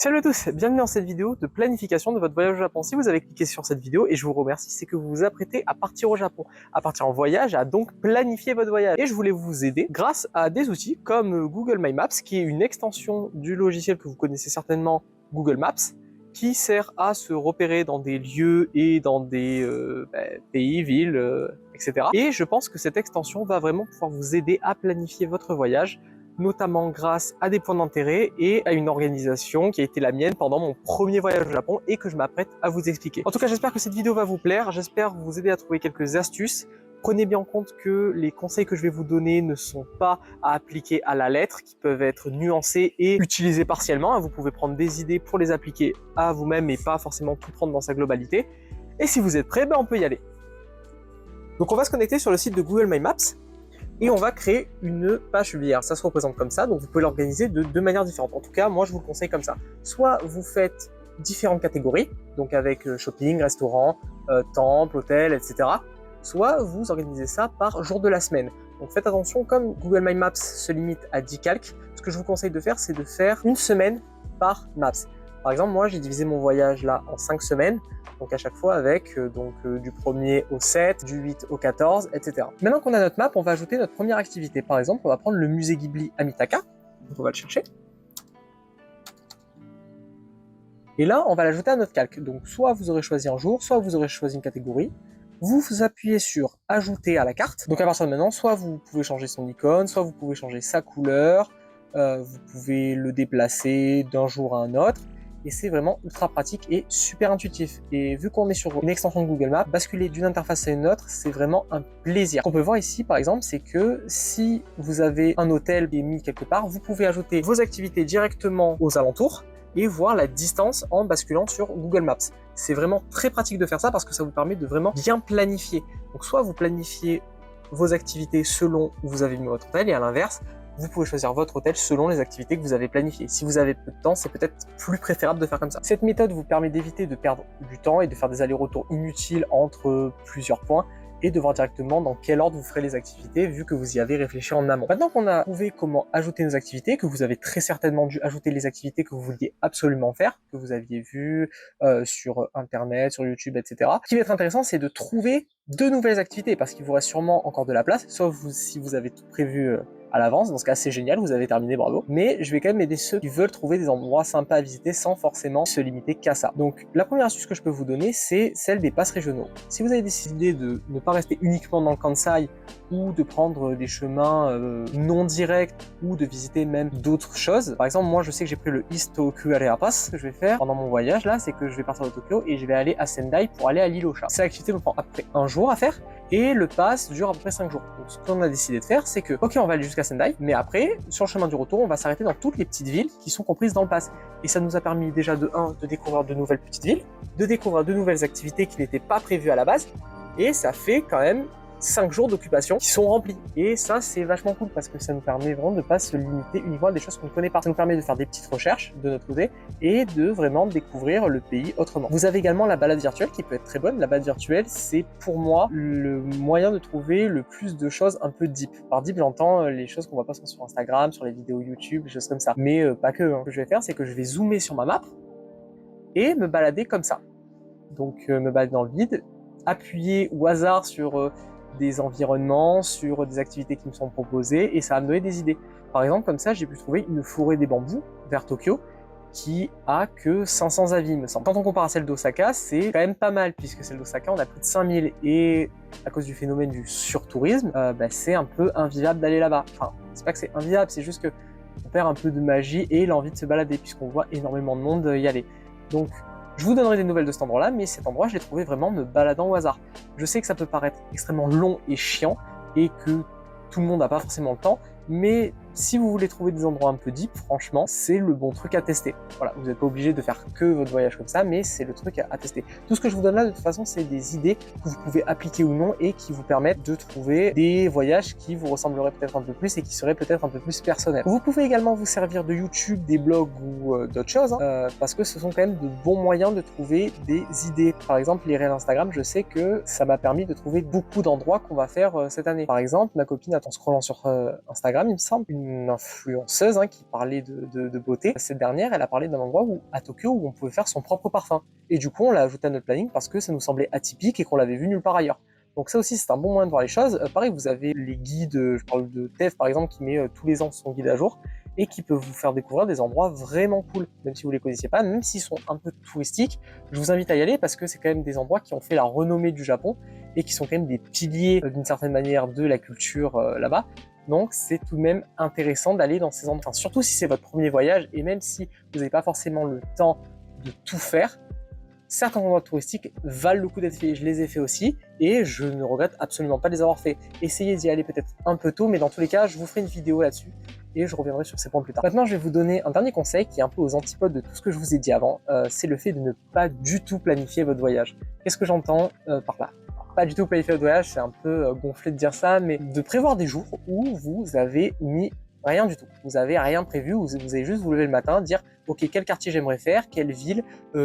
Salut à tous, bienvenue dans cette vidéo de planification de votre voyage au Japon. Si vous avez cliqué sur cette vidéo, et je vous remercie, c'est que vous vous apprêtez à partir au Japon, à partir en voyage, à donc planifier votre voyage. Et je voulais vous aider grâce à des outils comme Google My Maps, qui est une extension du logiciel que vous connaissez certainement, Google Maps, qui sert à se repérer dans des lieux et dans des pays, villes, etc. Et je pense que cette extension va vraiment pouvoir vous aider à planifier votre voyage, notamment grâce à des points d'intérêt et à une organisation qui a été la mienne pendant mon premier voyage au Japon et que je m'apprête à vous expliquer. En tout cas, j'espère que cette vidéo va vous plaire, j'espère vous aider à trouver quelques astuces. Prenez bien en compte que les conseils que je vais vous donner ne sont pas à appliquer à la lettre, qui peuvent être nuancés et utilisés partiellement. Vous pouvez prendre des idées pour les appliquer à vous-même et pas forcément tout prendre dans sa globalité. Et si vous êtes prêts, on peut y aller. Donc on va se connecter sur le site de Google My Maps. Et on va créer une page publière. Ça se représente comme ça, donc vous pouvez l'organiser de deux manières différentes. En tout cas, moi je vous le conseille comme ça. Soit vous faites différentes catégories, donc avec shopping, restaurant, temple, hôtel, etc. Soit vous organisez ça par jour de la semaine. Donc faites attention, comme Google My Maps se limite à 10 calques, ce que je vous conseille de faire, c'est de faire une semaine par Maps. Par exemple, moi j'ai divisé mon voyage là en 5 semaines, donc à chaque fois avec du 1er au 7, du 8 au 14, etc. Maintenant qu'on a notre map, on va ajouter notre première activité. Par exemple, on va prendre le musée Ghibli à Mitaka, donc on va le chercher. Et là, on va l'ajouter à notre calque. Donc soit vous aurez choisi un jour, soit vous aurez choisi une catégorie. Vous appuyez sur ajouter à la carte. Donc à partir de maintenant, soit vous pouvez changer son icône, soit vous pouvez changer sa couleur, vous pouvez le déplacer d'un jour à un autre. Et c'est vraiment ultra pratique et super intuitif. Et vu qu'on est sur une extension de Google Maps, basculer d'une interface à une autre, c'est vraiment un plaisir. Ce qu'on peut voir ici, par exemple, c'est que si vous avez un hôtel qui est mis quelque part, vous pouvez ajouter vos activités directement aux alentours et voir la distance en basculant sur Google Maps. C'est vraiment très pratique de faire ça parce que ça vous permet de vraiment bien planifier. Donc soit vous planifiez vos activités selon où vous avez mis votre hôtel et à l'inverse, vous pouvez choisir votre hôtel selon les activités que vous avez planifiées. Si vous avez peu de temps, c'est peut-être plus préférable de faire comme ça. Cette méthode vous permet d'éviter de perdre du temps et de faire des allers-retours inutiles entre plusieurs points et de voir directement dans quel ordre vous ferez les activités vu que vous y avez réfléchi en amont. Maintenant qu'on a trouvé comment ajouter nos activités, que vous avez très certainement dû ajouter les activités que vous vouliez absolument faire, que vous aviez vues sur internet, sur YouTube, etc. Ce qui va être intéressant, c'est de trouver de nouvelles activités parce qu'il vous reste sûrement encore de la place, sauf si vous avez tout prévu à l'avance. Dans ce cas, c'est génial, vous avez terminé, bravo. Mais je vais quand même aider ceux qui veulent trouver des endroits sympas à visiter sans forcément se limiter qu'à ça. Donc la première astuce que je peux vous donner, c'est celle des passes régionaux. Si vous avez décidé de ne pas rester uniquement dans le Kansai ou de prendre des chemins non directs ou de visiter même d'autres choses. Par exemple, moi je sais que j'ai pris le East Tokyo Area Pass. Ce que je vais faire pendant mon voyage là, c'est que je vais partir de Tokyo et je vais aller à Sendai pour aller à l'île Osha. Cette activité me prend à peu près un jour à faire et le pass dure à peu près 5 jours. Donc ce qu'on a décidé de faire, c'est que ok, on va aller jusqu'à Sendai, mais après, sur le chemin du retour, on va s'arrêter dans toutes les petites villes qui sont comprises dans le pass. Et ça nous a permis déjà de découvrir de nouvelles petites villes, de découvrir de nouvelles activités qui n'étaient pas prévues à la base, et ça fait quand même 5 jours d'occupation qui sont remplis. Et ça, c'est vachement cool parce que ça nous permet vraiment de ne pas se limiter uniquement à des choses qu'on ne connaît pas. Ça nous permet de faire des petites recherches de notre côté et de vraiment découvrir le pays autrement. Vous avez également la balade virtuelle qui peut être très bonne. La balade virtuelle, c'est pour moi le moyen de trouver le plus de choses un peu deep. Par deep, j'entends les choses qu'on voit pas sur Instagram, sur les vidéos YouTube, des choses comme ça. Mais pas que. Ce que je vais faire, c'est que je vais zoomer sur ma map et me balader comme ça. Donc me balader dans le vide, appuyer au hasard sur des environnements, sur des activités qui me sont proposées et ça va me donner des idées. Par exemple, comme ça, j'ai pu trouver une forêt des bambous vers Tokyo qui a que 500 avis, me semble. Quand on compare à celle d'Osaka, c'est quand même pas mal puisque celle d'Osaka, on a plus de 5000 et à cause du phénomène du surtourisme, c'est un peu invivable d'aller là-bas. Enfin, c'est pas que c'est invivable, c'est juste que on perd un peu de magie et l'envie de se balader puisqu'on voit énormément de monde y aller. Donc, je vous donnerai des nouvelles de cet endroit-là, mais cet endroit, je l'ai trouvé vraiment me baladant au hasard. Je sais que ça peut paraître extrêmement long et chiant, et que tout le monde n'a pas forcément le temps, mais si vous voulez trouver des endroits un peu deep, franchement, c'est le bon truc à tester. Voilà, vous n'êtes pas obligé de faire que votre voyage comme ça, mais c'est le truc à tester. Tout ce que je vous donne là, de toute façon, c'est des idées que vous pouvez appliquer ou non et qui vous permettent de trouver des voyages qui vous ressembleraient peut-être un peu plus et qui seraient peut-être un peu plus personnels. Vous pouvez également vous servir de YouTube, des blogs ou d'autres choses, parce que ce sont quand même de bons moyens de trouver des idées. Par exemple, les réels Instagram, je sais que ça m'a permis de trouver beaucoup d'endroits qu'on va faire cette année. Par exemple, ma copine, en scrollant sur Instagram, il me semble, une une influenceuse qui parlait de beauté. Cette dernière, elle a parlé d'un endroit à Tokyo où on pouvait faire son propre parfum. Et du coup, on l'a ajouté à notre planning parce que ça nous semblait atypique et qu'on l'avait vu nulle part ailleurs. Donc ça aussi, c'est un bon moyen de voir les choses. Pareil, vous avez les guides, je parle de TEF par exemple, qui met tous les ans son guide à jour et qui peut vous faire découvrir des endroits vraiment cool, même si vous les connaissiez pas, même s'ils sont un peu touristiques. Je vous invite à y aller parce que c'est quand même des endroits qui ont fait la renommée du Japon et qui sont quand même des piliers d'une certaine manière de la culture là-bas. Donc c'est tout de même intéressant d'aller dans ces endroits, surtout si c'est votre premier voyage et même si vous n'avez pas forcément le temps de tout faire. Certains endroits touristiques valent le coup d'être faits, je les ai fait aussi, et je ne regrette absolument pas de les avoir faits. Essayez d'y aller peut-être un peu tôt, mais dans tous les cas, je vous ferai une vidéo là-dessus, et je reviendrai sur ces points plus tard. Maintenant, je vais vous donner un dernier conseil qui est un peu aux antipodes de tout ce que je vous ai dit avant, c'est le fait de ne pas du tout planifier votre voyage. Qu'est-ce que j'entends par là? Pas du tout planifier votre voyage, c'est un peu gonflé de dire ça, mais de prévoir des jours où vous avez mis rien du tout. Vous avez rien prévu, vous allez juste vous lever le matin, dire ok, quel quartier j'aimerais faire, quelle ville,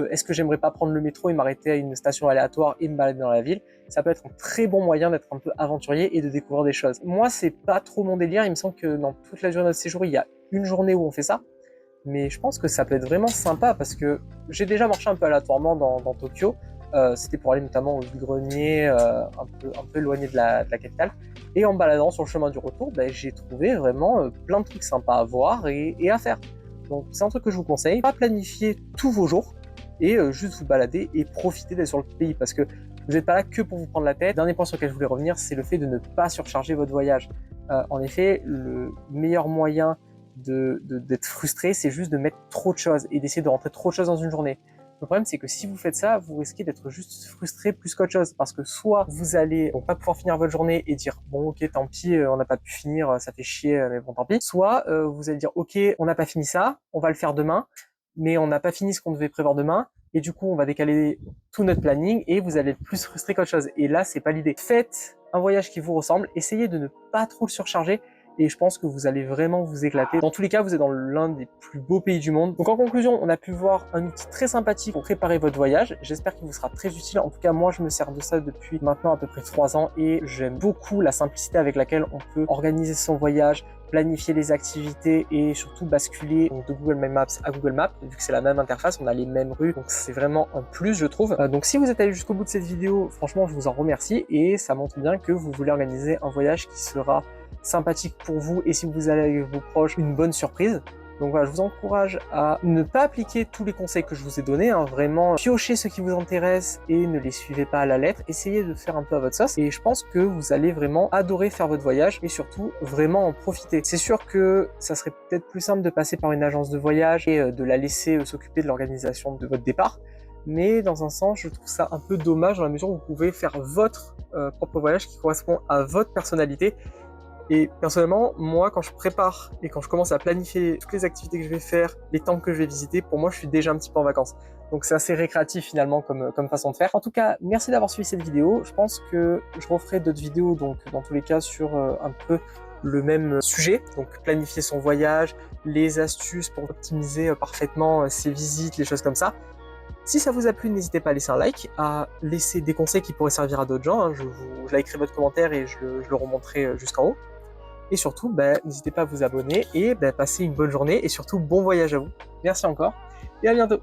est-ce que j'aimerais pas prendre le métro et m'arrêter à une station aléatoire et me balader dans la ville. Ça peut être un très bon moyen d'être un peu aventurier et de découvrir des choses. Moi, c'est pas trop mon délire, il me semble que dans toute la durée de notre séjour, il y a une journée où on fait ça, mais je pense que ça peut être vraiment sympa parce que j'ai déjà marché un peu aléatoirement dans Tokyo. C'était pour aller notamment au vide-grenier, un peu éloigné de la capitale. Et en baladant sur le chemin du retour, j'ai trouvé vraiment plein de trucs sympas à voir et à faire. Donc c'est un truc que je vous conseille. Pas planifier tous vos jours et juste vous balader et profiter d'être sur le pays parce que vous n'êtes pas là que pour vous prendre la tête. Dernier point sur lequel je voulais revenir, c'est le fait de ne pas surcharger votre voyage. En effet, le meilleur moyen d'être frustré, c'est juste de mettre trop de choses et d'essayer de rentrer trop de choses dans une journée. Le problème, c'est que si vous faites ça, vous risquez d'être juste frustré plus qu'autre chose, parce que soit vous allez donc pas pouvoir finir votre journée et dire bon ok tant pis, on n'a pas pu finir, ça fait chier, mais bon tant pis. Soit vous allez dire ok on n'a pas fini ça, on va le faire demain, mais on n'a pas fini ce qu'on devait prévoir demain, et du coup on va décaler tout notre planning et vous allez être plus frustré qu'autre chose. Et là c'est pas l'idée. Faites un voyage qui vous ressemble, essayez de ne pas trop le surcharger. Et je pense que vous allez vraiment vous éclater. Dans tous les cas, vous êtes dans l'un des plus beaux pays du monde. Donc en conclusion, on a pu voir un outil très sympathique pour préparer votre voyage. J'espère qu'il vous sera très utile. En tout cas, moi, je me sers de ça depuis maintenant à peu près 3 ans et j'aime beaucoup la simplicité avec laquelle on peut organiser son voyage, planifier les activités et surtout basculer de Google Maps à Google Maps. Vu que c'est la même interface, on a les mêmes rues, donc c'est vraiment un plus, je trouve. Donc si vous êtes allé jusqu'au bout de cette vidéo, franchement, je vous en remercie et ça montre bien que vous voulez organiser un voyage qui sera sympathique pour vous et si vous allez avec vos proches, une bonne surprise. Donc voilà, je vous encourage à ne pas appliquer tous les conseils que je vous ai donnés, vraiment piochez ceux qui vous intéressent et ne les suivez pas à la lettre, essayez de faire un peu à votre sauce et je pense que vous allez vraiment adorer faire votre voyage et surtout vraiment en profiter. C'est sûr que ça serait peut-être plus simple de passer par une agence de voyage et de la laisser s'occuper de l'organisation de votre départ, mais dans un sens, je trouve ça un peu dommage dans la mesure où vous pouvez faire votre propre voyage qui correspond à votre personnalité. Et personnellement, moi, quand je prépare et quand je commence à planifier toutes les activités que je vais faire, les temples que je vais visiter, pour moi, je suis déjà un petit peu en vacances. Donc c'est assez récréatif finalement comme façon de faire. En tout cas, merci d'avoir suivi cette vidéo. Je pense que je referai d'autres vidéos, donc dans tous les cas, sur un peu le même sujet. Donc planifier son voyage, les astuces pour optimiser parfaitement ses visites, les choses comme ça. Si ça vous a plu, n'hésitez pas à laisser un like, à laisser des conseils qui pourraient servir à d'autres gens. Je likerai votre commentaire et je le remonterai jusqu'en haut. Et surtout, n'hésitez pas à vous abonner et passez une bonne journée et surtout bon voyage à vous. Merci encore et à bientôt.